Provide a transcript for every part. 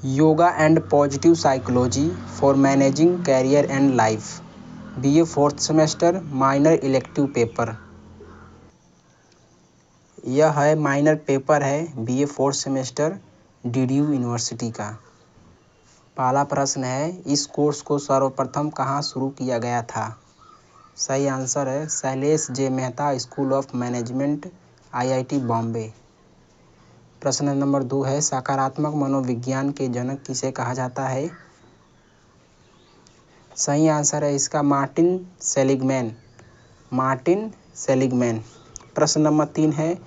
Yoga and positive psychology for managing career and life, BA 4th semester, minor elective paper. यह है minor paper है BA 4th semester DDU university का। पहला प्रश्न है, इस कोर्स को सर्वप्रथम कहाँ शुरू किया गया था? सही आंसर है Shailesh J Mehta school of management, IIT Bombay. प्रश्न नंबर 2 है, सकारात्मक मनोविज्ञान के जनक किसे कहा जाता है? सही आंसर है इसका मार्टिन सेलिगमैन। Martin Seligman. प्रश्न नंबर 3 है,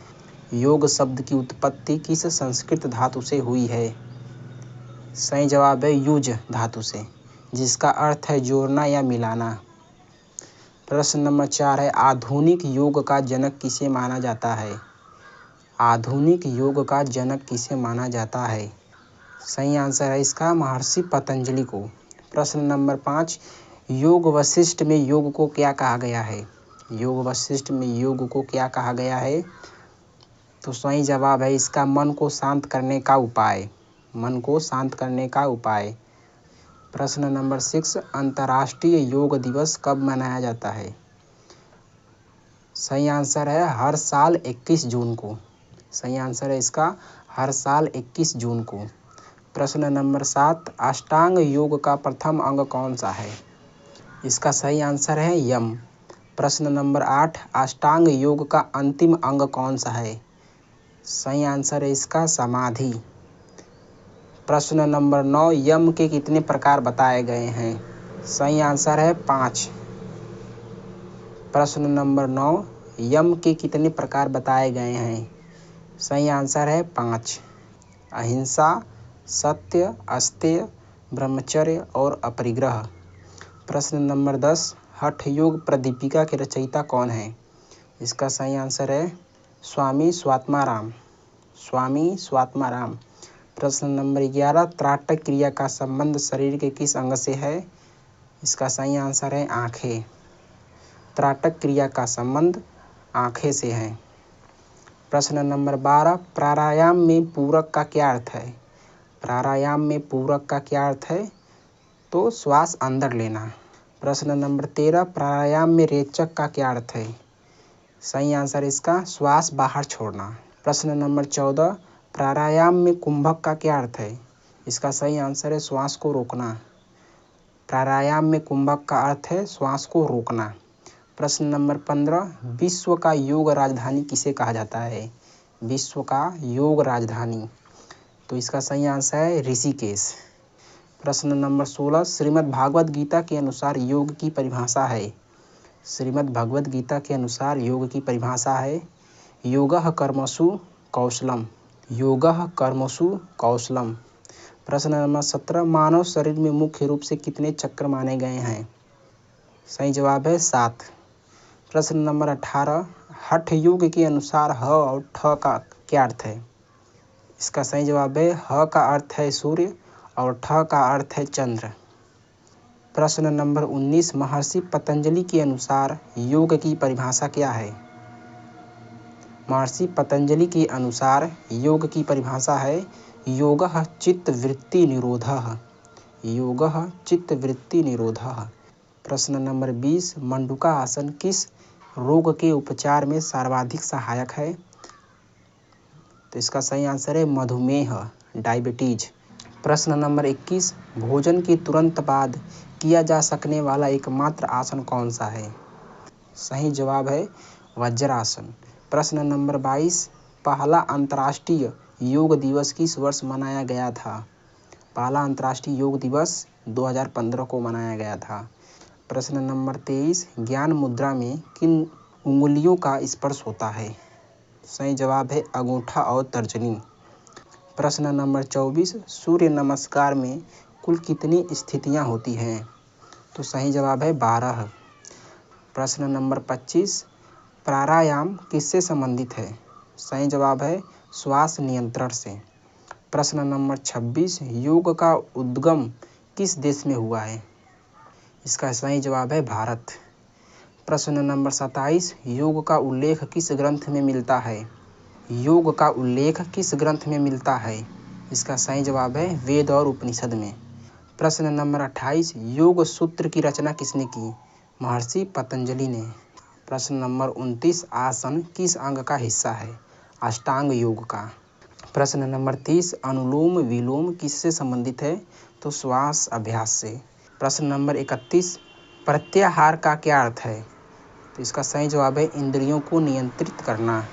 योग शब्द की उत्पत्ति किस संस्कृत धातु से हुई है? सही जवाब है युज धातु से, जिसका अर्थ है जोड़ना या मिलाना। प्रश्न नंबर 4 है, आधुनिक योग का जनक किसे माना जाता है? आधुनिक योग का जनक किसे माना जाता है? सही आंसर है इसका महर्षि पतंजलि को। प्रश्न नंबर 5, योग वशिष्ठ में योग को क्या कहा गया है? योग वशिष्ठ में योग को क्या कहा गया है? तो सही जवाब है इसका मन को शांत करने का उपाय। मन को शांत करने का उपाय। प्रश्न नंबर 6, अंतर्राष्ट्रीय योग दिवस कब मनाया जाता है? सही आंसर है हर साल 21 जून को। सही आंसर है इसका हर साल 21 जून को। प्रश्न नंबर 7, अष्टांग योग का प्रथम अंग कौन सा है? इसका सही आंसर है यम। प्रश्न नंबर 8, अष्टांग योग का अंतिम अंग कौन सा है? सही आंसर है इसका समाधि। प्रश्न नंबर 9, यम के कितने प्रकार बताए गए हैं? सही आंसर है 5। प्रश्न नंबर 9, यम के कितने प्रकार बताए गए हैं? सही आंसर है 5। अहिंसा, सत्य, अस्तेय, ब्रह्मचर्य और अपरिग्रह। प्रश्न नंबर 10, हठ योग प्रदीपिका के रचयिता कौन है? इसका सही आंसर है स्वामी स्वात्माराम। स्वामी स्वात्माराम। प्रश्न नंबर 11, त्राटक क्रिया का संबंध शरीर के किस अंग से है? इसका सही आंसर है आँखें। त्राटक क्रिया का संबंध आँखें से है। प्रश्न नंबर 12, प्राणायाम में पूरक का क्या अर्थ है? प्राणायाम में पूरक का क्या अर्थ है? तो श्वास अंदर लेना। प्रश्न नंबर 13, प्राणायाम में रेचक का क्या अर्थ है? सही आंसर इसका श्वास बाहर छोड़ना। प्रश्न नंबर 14, प्राणायाम में कुंभक का क्या अर्थ है? इसका सही आंसर है श्वास को रोकना। प्राणायाम में कुंभक का अर्थ है श्वास को रोकना। प्रश्न नंबर 15, विश्व का योग राजधानी किसे कहा जाता है? विश्व का योग राजधानी, तो इसका सही आंसर है ऋषिकेश। प्रश्न नंबर 16, श्रीमद् भागवत गीता के अनुसार योग की परिभाषा है? श्रीमद् भगवत गीता के अनुसार योग की परिभाषा है योगः कर्मसु कौशलम। योगः कर्मसु कौशलम। प्रश्न नंबर 17, मानव शरीर में मुख्य रूप से कितने चक्र माने गए हैं? सही जवाब है 7। प्रश्न नंबर 18, हठ योग के अनुसार ह और ठ का क्या अर्थ है? इसका सही जवाब है ह का अर्थ है सूर्य और ठ का अर्थ है चंद्र। प्रश्न नंबर 19, महर्षि पतंजलि के अनुसार योग की परिभाषा क्या है? महर्षि पतंजलि के अनुसार योग की परिभाषा है योगः चित्तवृत्ति निरोधः। योगः चित्तवृत्ति निरोधः। प्रश्न नंबर 20, मंडूका आसन किस रोग के उपचार में सर्वाधिक सहायक है? तो इसका सही आंसर है मधुमेह, डायबिटीज। प्रश्न नंबर 21, भोजन के तुरंत बाद किया जा सकने वाला एकमात्र आसन कौन सा है? सही जवाब है वज्रासन। प्रश्न नंबर 22, पहला अंतर्राष्ट्रीय योग दिवस किस वर्ष मनाया गया था? पहला अंतर्राष्ट्रीय योग दिवस 2015 को मनाया गया था। प्रश्न नंबर 23, ज्ञान मुद्रा में किन उंगलियों का स्पर्श होता है? सही जवाब है अंगूठा और तर्जनी। प्रश्न नंबर 24, सूर्य नमस्कार में कुल कितनी स्थितियां होती हैं? तो सही जवाब है 12। प्रश्न नंबर 25, प्राणायाम किससे संबंधित है? सही जवाब है श्वास नियंत्रण से। प्रश्न नंबर 26, योग का उद्गम किस देश में हुआ है? इसका सही जवाब है भारत। प्रश्न नंबर 27, योग का उल्लेख किस ग्रंथ में मिलता है? योग का उल्लेख किस ग्रंथ में मिलता है? इसका सही जवाब है वेद और उपनिषद में। प्रश्न नंबर 28, योग सूत्र की रचना किसने की? महर्षि पतंजलि ने। प्रश्न नंबर 29, आसन किस अंग का हिस्सा है? अष्टांग योग का। प्रश्न नंबर 30, अनुलोम विलोम किससे संबंधित है? तो श्वास अभ्यास से। प्रश्न नंबर 31, प्रत्याहार का क्या अर्थ है? तो इसका सही जवाब है इंद्रियों को नियंत्रित करना।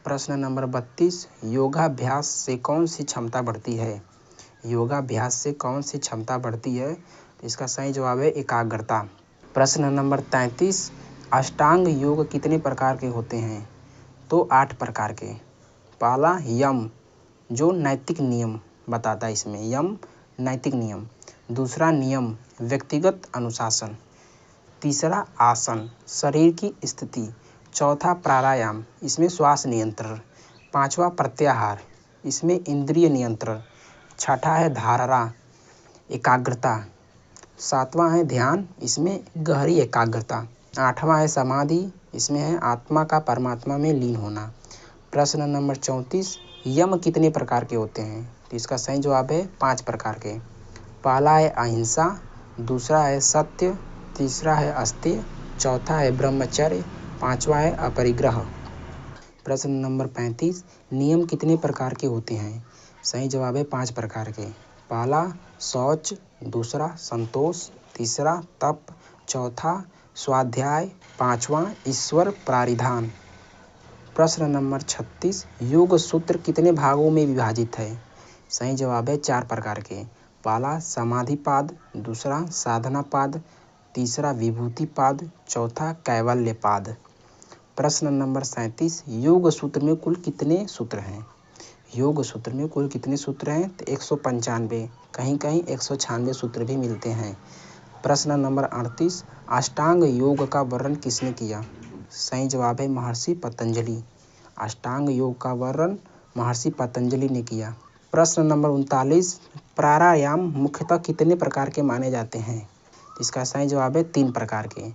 प्रश्न नंबर 32, योगाभ्यास से कौन सी क्षमता बढ़ती है? योगाभ्यास से कौन सी क्षमता बढ़ती है? तो इसका सही जवाब है एकाग्रता। प्रश्न नंबर 33, अष्टांग योग कितने प्रकार के होते हैं? तो 8 प्रकार के। पहला यम, जो नैतिक नियम बताता है, इसमें यम नैतिक नियम। दूसरा नियम, व्यक्तिगत अनुशासन। तीसरा आसन, शरीर की स्थिति। चौथा प्राणायाम, इसमें श्वास नियंत्रण। पांचवा प्रत्याहार, इसमें इंद्रिय नियंत्रण। छठा है धारणा, एकाग्रता। सातवां है ध्यान, इसमें गहरी एकाग्रता। आठवां है समाधि, इसमें है आत्मा का परमात्मा में लीन होना। प्रश्न नंबर 34, यम कितने प्रकार के होते हैं? तो इसका सही जवाब है 5 प्रकार के। पहला है अहिंसा, दूसरा है सत्य, तीसरा है अस्तेय, चौथा है ब्रह्मचर्य, पांचवा है अपरिग्रह। प्रश्न नंबर 35, नियम कितने प्रकार के होते हैं? सही जवाब है 5 प्रकार के। पहला शौच, दूसरा संतोष, तीसरा तप, चौथा स्वाध्याय, पांचवा ईश्वर प्रारिधान। प्रश्न नंबर 36, योग सूत्र कितने भागों में विभाजित है? सही जवाब है 4 प्रकार के। पहला समाधिपाद, दूसरा साधनापाद, तीसरा विभूतिपाद, चौथा कैवल्यपाद। प्रश्न नंबर 37, योग सूत्र में कुल कितने सूत्र हैं? योग सूत्र में कुल कितने सूत्र हैं? तो 195, कहीं कहीं 196 सूत्र भी मिलते हैं। प्रश्न नंबर 38, अष्टांग योग का वर्णन किसने किया? सही जवाब है महर्षि पतंजलि। अष्टांग योग का वर्णन महर्षि पतंजलि ने किया। प्रश्न नंबर 39, प्राणायाम मुख्यतः कितने प्रकार के माने जाते हैं? इसका सही जवाब है 3 प्रकार के।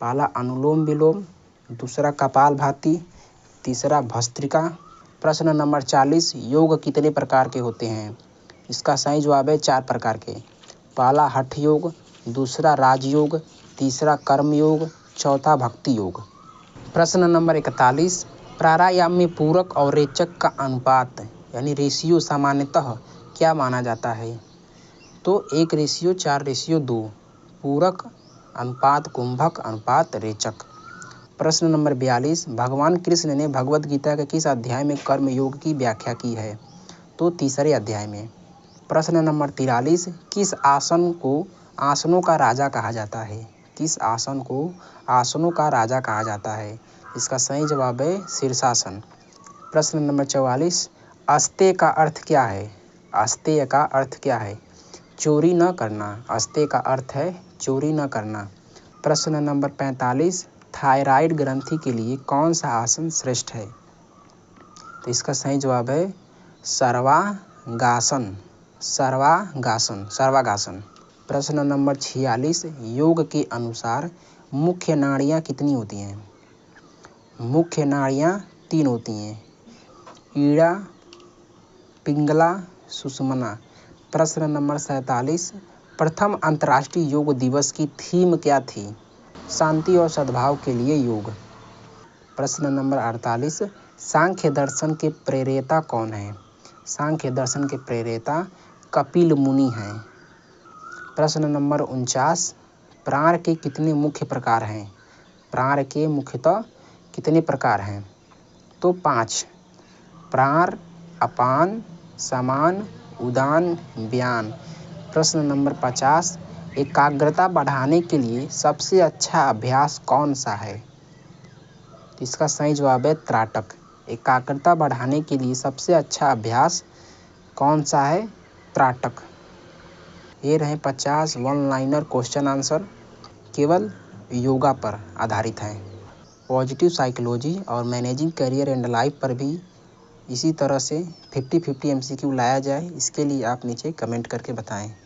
पहला अनुलोम विलोम, दूसरा कपालभाति, तीसरा भस्त्रिका। प्रश्न नंबर 40, योग कितने प्रकार के होते हैं? इसका सही जवाब है 4 प्रकार के। पहला हठ योग, दूसरा राजयोग, तीसरा कर्म योग, चौथा भक्ति योग। प्रश्न नंबर 41, प्राणायाम में पूरक और रेचक का अनुपात यानी रेशियो सामान्यतः क्या माना जाता है? तो 1:4:2, पूरक अनुपात कुंभक अनुपात रेचक। प्रश्न नंबर 42, भगवान कृष्ण ने भगवद गीता के किस अध्याय में कर्म योग की व्याख्या की है? तो 3रे अध्याय में। प्रश्न नंबर 43, किस आसन को आसनों का राजा कहा जाता है? किस आसन को आसनों का राजा कहा जाता है? इसका सही जवाब है शीर्षासन। प्रश्न नंबर 44, अस्तेय का अर्थ क्या है? अस्तेय का अर्थ क्या है? चोरी न करना। अस्तेय का अर्थ है चोरी न करना। प्रश्न नंबर 45, थायराइड ग्रंथि के लिए कौन सा आसन श्रेष्ठ है? तो इसका सही जवाब है सर्वांगासन। सर्वांगासन। प्रश्न नंबर 46, योग के अनुसार मुख्य नाड़ियाँ कितनी होती हैं? मुख्य नाड़ियाँ 3 होती हैं, ईड़ा, पिंगला, सुषुम्ना। प्रश्न नंबर 47, प्रथम अंतर्राष्ट्रीय योग दिवस की थीम क्या थी? शांति और सद्भाव के लिए योग। प्रश्न नंबर 48, सांख्य दर्शन के प्रेरयिता कौन है? सांख्य दर्शन के प्रेरयिता कपिल मुनि हैं। प्रश्न नंबर 49, प्राण के कितने मुख्य प्रकार हैं? प्राण के मुख्यतः कितने प्रकार हैं? तो 5, प्राण, अपान, समान, उदान, व्यान। प्रश्न नंबर 50, एकाग्रता बढ़ाने के लिए सबसे अच्छा अभ्यास कौन सा है? इसका सही जवाब है त्राटक। एकाग्रता बढ़ाने के लिए सबसे अच्छा अभ्यास कौन सा है? त्राटक। ये रहे 50 वन लाइनर क्वेश्चन आंसर, केवल योगा पर आधारित हैं। पॉजिटिव साइकोलॉजी और मैनेजिंग करियर एंड लाइफ पर भी इसी तरह से 50-50 MCQ लाया जाए, इसके लिए आप नीचे कमेंट करके बताएं।